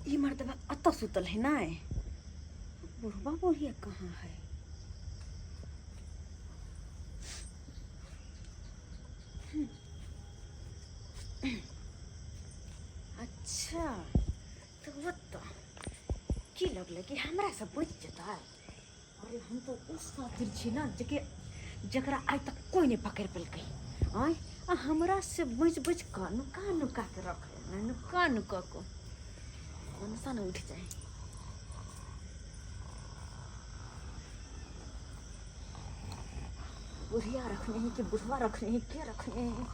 ये मर्दबा अत सुतल है ना। बुढ़वा बुढ़िया कहाँ है? अच्छा तो बता की लगल कि हमरा से बच जता। अरे हम तो उस खातिर छी ना जकरा आज तक कोई नहीं पकड़ पेलकै। आय हमरा से बच बच का नुका के रख नुका को मनसा न उठ जाए। बुढ़िया रखने हैं कि बुढ़वा रखने हैं, क्या रखने हैं?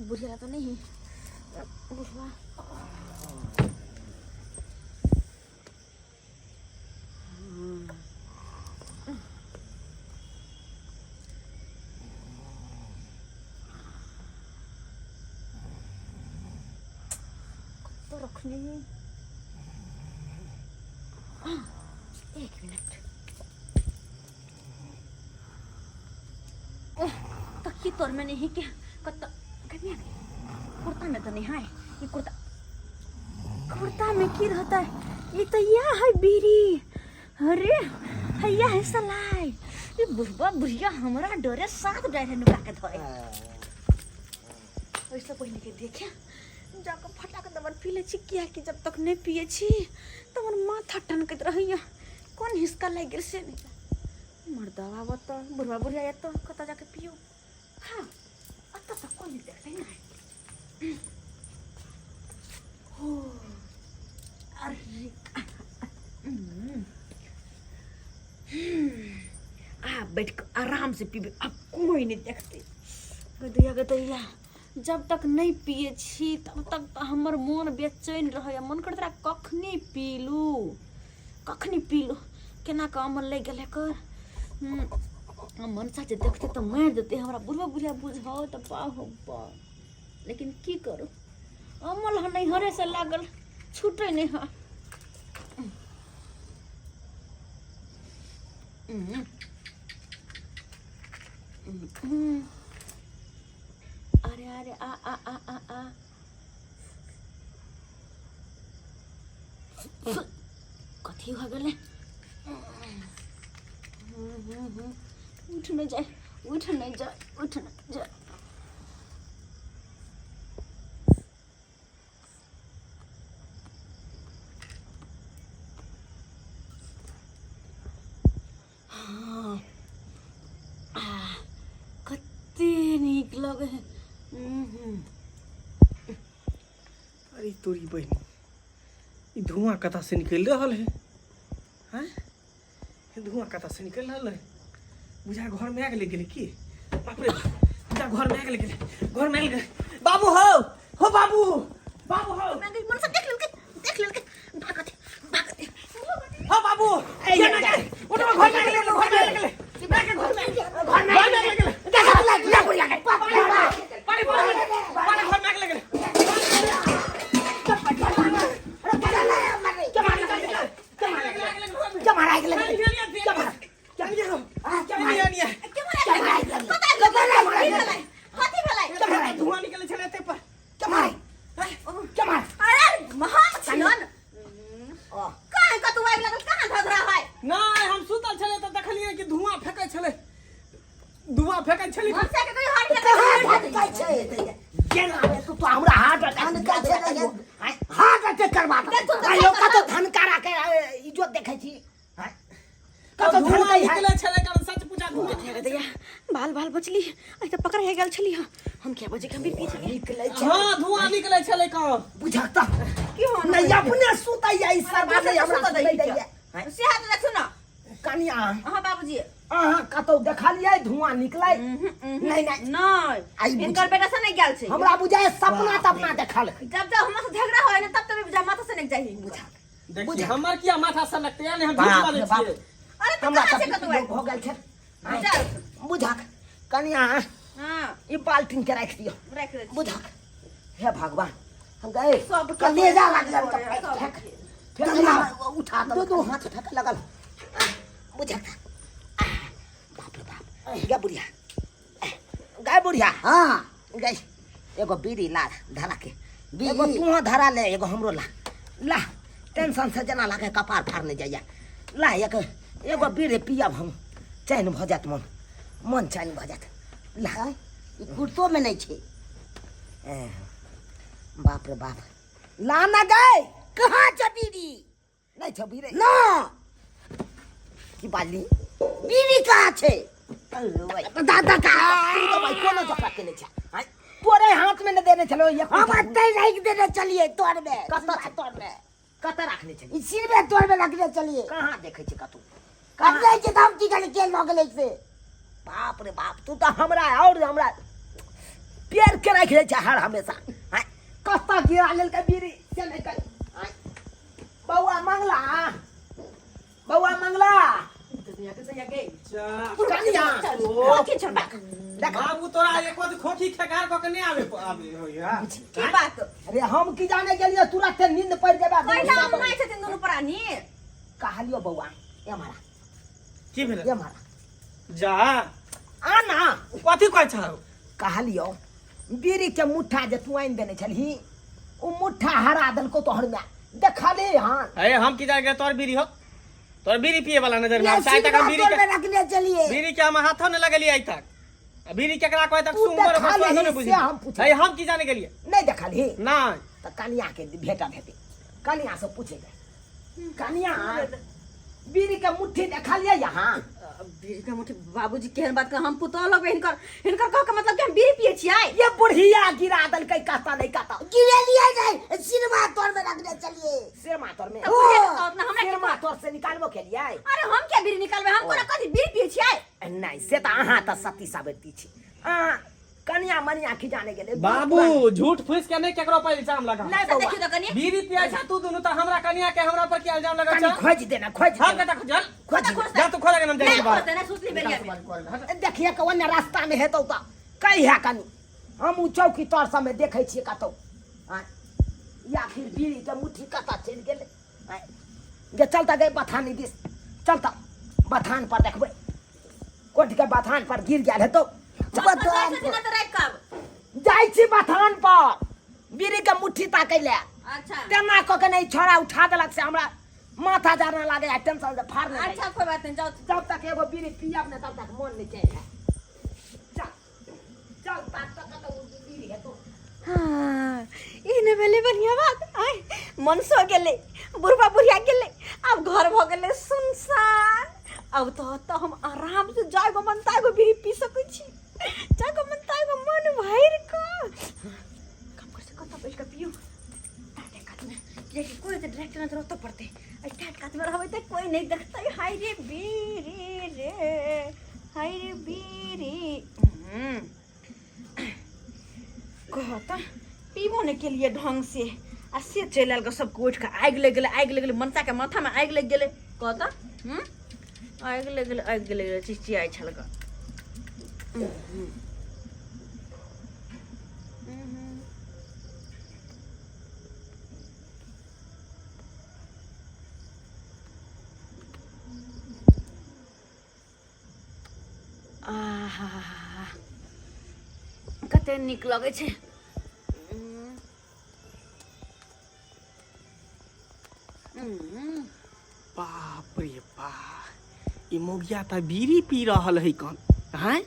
बुढ़िया तो नहीं, बुढ़वा तो रखने हैं। एक मिनट तक तोर में नहीं क्या कुर्ता में तो नहीं है। ये कुर्ता में की रहता है? ये तो यह है बीरी। अरे हैया है सलाई। ये बुढ़वा बुढ़िया हमारा डरे साथ डर है नुका के धोए। ऐसा पहले के देखिए जाकर फटा के दवा पी ले छी। क्या कि जब तक नहीं पिए छी तब माथा टनकत रहिया। कौन हिस्सा लग गए से नहीं मर्दवा बता बुढ़वा बुढ़िया तो कता जाके पियो। हाँ अत तक कोई नहीं देखते ना। हो अरे बैठ कर आराम से पीबे। अब कोई नहीं देखते। गदैया जब तक नहीं पिए छी तब तक तो हमर मन बेचैन रहे। मन करत रहा कखनी पी लो केना का अमल लग गए कर। मनसा जे देखते तो मार देते हमरा। बुढ़वा बुढ़िया बुझाओ तो बा लेकिन की करो अमल है नहीं हरे से लागल छूटे नहीं है। अरे आ कथी हो गए? उठ नहीं जाए। कते नीक लगे है। अरे तोरी बहन ये धुआं कता से निकल रहा है? हैं धुआं कता से निकल रहा है? बुझा घर में आग लग गए की? बाप रे बुझा घर में आग लग गए। बाबू हो बाबू हो मन से देख लेके भागते हो बाबू ये ना उठो घर में आग लग गए। बाल बचली ऐसा पकड़ है गल छली। हम क्या बजे हम भी पीछे निकले छ। हां धुआं निकले छले का बुझाता की हो नहीं अपने सुतैया ई सब नहीं हमरा दैया से हाथ देखो ना कनिया। हां बाबूजी कतौ देखा लिया धुआं निकले? नहीं इनकर बेटा से नहीं गेल छै। हमरा बुझाए सपना देखल। जब हमरा से झगड़ा होय ना तब बुझा माथा से नहीं जाही। देखिए हमर किया माथा से लगते हैं हम झूठ बोले छिए। अरे तो हमरा कहां से सब कतौ हो गेल छै। बुझा कनिया ये बाल्टीन के रख दियो। बुझा हे भगवान हम गए सब कलेजा लग गया। फिर उठा दो हाथ फेंक लगल। बुझा बाप रे बाप गा बुढ़िया हाँ गई एगो बीड़ी ला धरा के बीड़ी? एगो तू धरा ले एगो हमरो ला ला टेंशन से जना लागे कपार फाड़ने जाइया ला एगो बीड़ी पियब हम चैन भ जात मन चैन भ जात ला ई कुर्तो में नहीं छे ए, बाप रे बाप ला ना गए कहाँ छ बीड़ी नहीं छ बीड़ी ना की बाली बीड़ी कहाँ छे दादा का तू तो भाई कोनो जगह के नहीं छ हाय तोरे हाथ में न देने चलो ये हम अत्ते नहीं देने चलिए तोड़ में कत रखने चली इसी में तोड़ में रखने चलिए कहाँ देखे छ कतू कर ले के दाम की गल के लगले से बाप रे बाप तू तो हमरा और हमरा पैर के रख ले छ हर हमेशा हाय कस्ता गिरा लेल के बीड़ी से नहीं कर हाय बउआ मंगला दुनिया के सही गई कनिया खोखी छोड़ बाक बाबू तोरा एक बार खोखी ठेकार क के नहीं आवे हो यार की बात अरे हम की जाने के लिए तुरंत नींद पड़ जाबा कैला हम नहीं छथिन दोनों प्राणी कहलियो बउआ ए हमारा की भेल ए हमारा जा आना कथी कहै छ कहलियो बीड़ी के मुट्ठा जे तू आइन देने छलही ओ मुट्ठा हरा दल को तोहर में देखले हां अरे हम की जाके तोर बीड़ी हो तोर बीड़ी पिए वाला नजर में ये साइ तक हम बीड़ी तोड़ के में रखने चलिए बीड़ी के हम हाथों ने लगलिए आई तक बीड़ी केकरा कहै तक तू सुंदर देखा बसवा लेही ने बुझी से हम पूछे। अरे हम की जाने के लिए नहीं देखलही नहीं तो कनिया के भेटा भेटे कनिया से पूछे गए कनिया बीड़ी के मुट्ठी देखलिए यहाँ बीड़ी का मुठी बाबूजी केहन बात का हम पुतौ लगबे हिनकर कह के मतलब कि हम बीड़ी पिए छियै ये बुढ़िया गिरा दल कई कहता नहीं कहता गिरे लिए गए सिनेमा तोड़ में रखने चलिए सिर मातोर में तो बुझे तो अपना हमरा सिर मातोर से निकालबो के लिए अरे हम क्या बीड़ी निकालबे हम कोना कथी बीड़ी पिए छियै नहीं से तो अहाँ तो सती साबिती छी कनिया मनिया की जाने गेले बाबू झूठ फूस के नहीं केकरो पर इल्जाम लगा नहीं बउआ देखियो तो कनी बीड़ी पिए छ तू दोनों तो हमरा कनिया के हमरा पर के इल्जाम लगा कनी छ खोज देना खोज हम देना। के तक चल खोज जा तू खोले के नाम जाए नहीं के बाद खोलते ना सुतली बेरिया में देखिए कि ओने रास्ता में हेतौ त कई है कनी हम उ चौकी तोर सब में देखे छिए कतौ या फिर बीड़ी के मुट्ठी कता चल गेले जे चलता गए बथानी दिस चलता बथान पर देखबे कोट के बथान पर गिर गेल हेतौ बता छथिन ना तो रात कब जाई छी बथान पर बीड़ी के मुट्ठी ताकै ले अच्छा तेना क के नहीं छोड़ा उठा देलक से हमरा माथा जाना लागे है टेंशन से फाड़ नहीं अच्छा कोई बात नहीं जाओ जब तक एगो बीड़ी पियब ने तब तक मन नहीं चले चल चल तक तो बीड़ी है तो हाँ इने बेले बढ़िया बात आय मन सो गेले बुढ़बा बुढ़िया गेले अब घर भ गेले सुनसान अब तो हम आराम से जागो मनता गो बीड़ी पी सकै छी जागो मनता गो मन भैर को कम कर से कत बैठ के पियो टाटे काट में ये कोई तो डायरेक्ट नजर तो पड़ते टाट काट में रहबै त कोई नहीं देखतै हाय रे बीड़ी रे हाय रे बीड़ी कहता पीबो ने के लिए ढंग से आ से चल आल सब उठ के आग लग गेले मनसा के माथा में आग लग गेले कहता आग लग गेले चिचियाई छलक आहा कते नीक लगे छै बाप रे बाप ई मोगिया त बीड़ी पी रहल है कौन हैं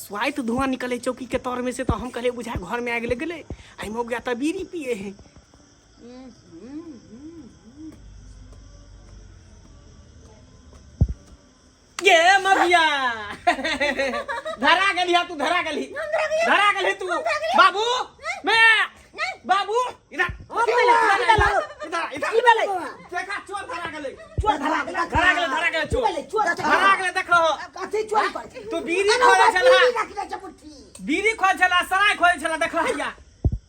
स्वाइट धुआं निकले चौकी के तौर में से तो हम कहले बुझा घर में आग लग गेले आई मोगिया त बीड़ी पिए है ये मोगिया धरा गेलिया तू धरा गेली तू बाबू मैं बाबू इधर इधर देखा चोर धरा गेले चोर धरा गेले देखो कथी चोरी कर तू बीड़ी खोले छला रखने छ मुट्ठी बीड़ी खोले छला सराय खोले छला देखला हैया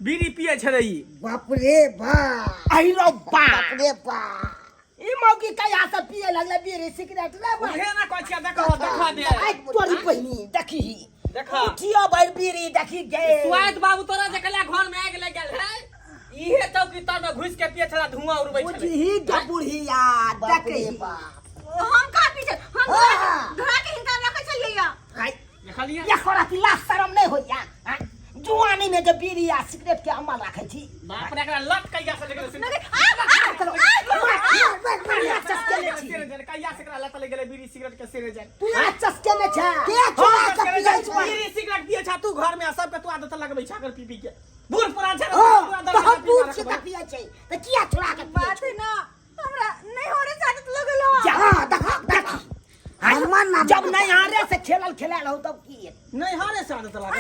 बीड़ी पिए छले ई बाप रे बाप आई रो बा बाप रे बाप ई मौकी कया से पिए लगले बीड़ी सिगरेट ले बा उहे ना कहै छिया देखो देखा दे आई तोरी पहिनी देखी देखा उठियो बड़ बीड़ी देखी गे स्वाद बाबू तोरा देखला घर में आग लग गेल है इहे चौकी तर घुस के पिए छला धुआं उड़बै छले बुझही के बुढ़िया बाप रे देखी बाप हम का पीछे हम हाँ। धरा के हिनका रखे चलिए या आई देखलिए ये खोराती ला शरम नहीं होइया जुआनी में जब बीड़ी या सिगरेट के अमल रखे छी बाप रे एकरा लत कहिया से लेके कहिया से एकरा लत ले गेले बीड़ी सिगरेट के सिरे जाय तू चस्के में छा के छोड़ा के पिए छो बीड़ी सिगरेट पिए छा तू घर में सब के तू आदत लगबै छा कर पी के बूढ़ पुरान छा ओ तो हम पूछ के पिए छै त किया छोड़ा के पिए बात है ना हमरा नहीं हो रे आदत लगलो जा देखा देखा हनुमान ना जब नहीं हारे से खेलल खेला हो तब की नहीं हारे से आदत लागे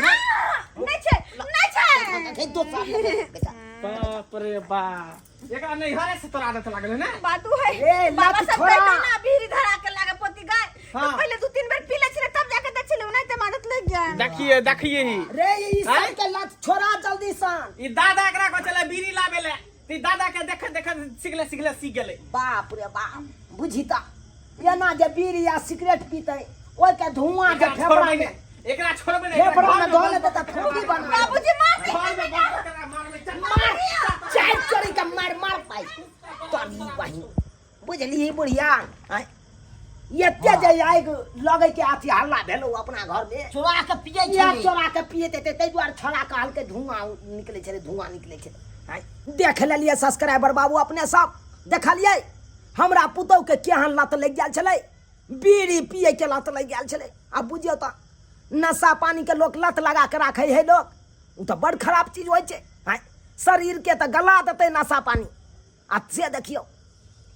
नहीं छे नहीं छे के दो साल बेटा बाप रे बाप एकरा नहीं हारे से तोरा आदत लागल है ना बातू है ए, बाबा लत सब छोड़ा। कहते ना बीड़ी धरा के लागे पोती गाय हाँ। पहले 2-3 बार पी ले छले तब जाके देख छले नहीं तो आदत लग गया देखिए ही रे ई सब के लत छोड़ा जल्दी सन ई दादा एकरा को चले बीड़ी लाबेले ती दादा के देख सीख गेले बाप रे बाप बुझी ता एना जे बीड़ी या सिगरेट पीते ओइ के धुआं के फेफड़ा में एकरा छोड़बे नहीं फेफड़ा में धोले त फूंकी बना बाबूजी मार दे चाय चोरी के मार मार पाई तनी बहिन बुझली बुढ़िया ये तेज आइ लगे के आथी हल्ला भेलो अपना घर में छोड़ा के पिए या छै चोरा के पिए ते तै दुआर छोड़ा कहल के धुआं निकले छे देख लेलिए सब्सक्राइबर बाबू अपने सब देखलिए हमरा पुतौ के केहन लत लग गेल छले बीड़ी पिए के लत लग गेल छले अब बुझियो त नशा पानी के लोग लत लगा के राखे है लोग उ त बड़ खराब चीज होय छे शरीर के त गला देते नशा पानी आ से देखियो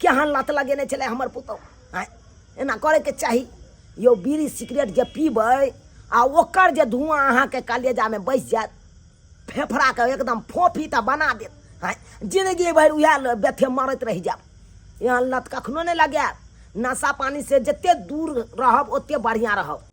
केहन लत लगेने छले हमर पुतौ एना करे के चाही यो बीड़ी सिगरेट जे पीबै आ ओकर जे धुआं अहाँ के कलेजा में बैस जात फेफड़ा के एकदम फोफी त बना देत जिंदगी भर उहे बेथे मरत रह जाब यहाँ लत कखनो नहीं लगे नशा पानी से जिते दूर रहब ओते बढ़िया रहब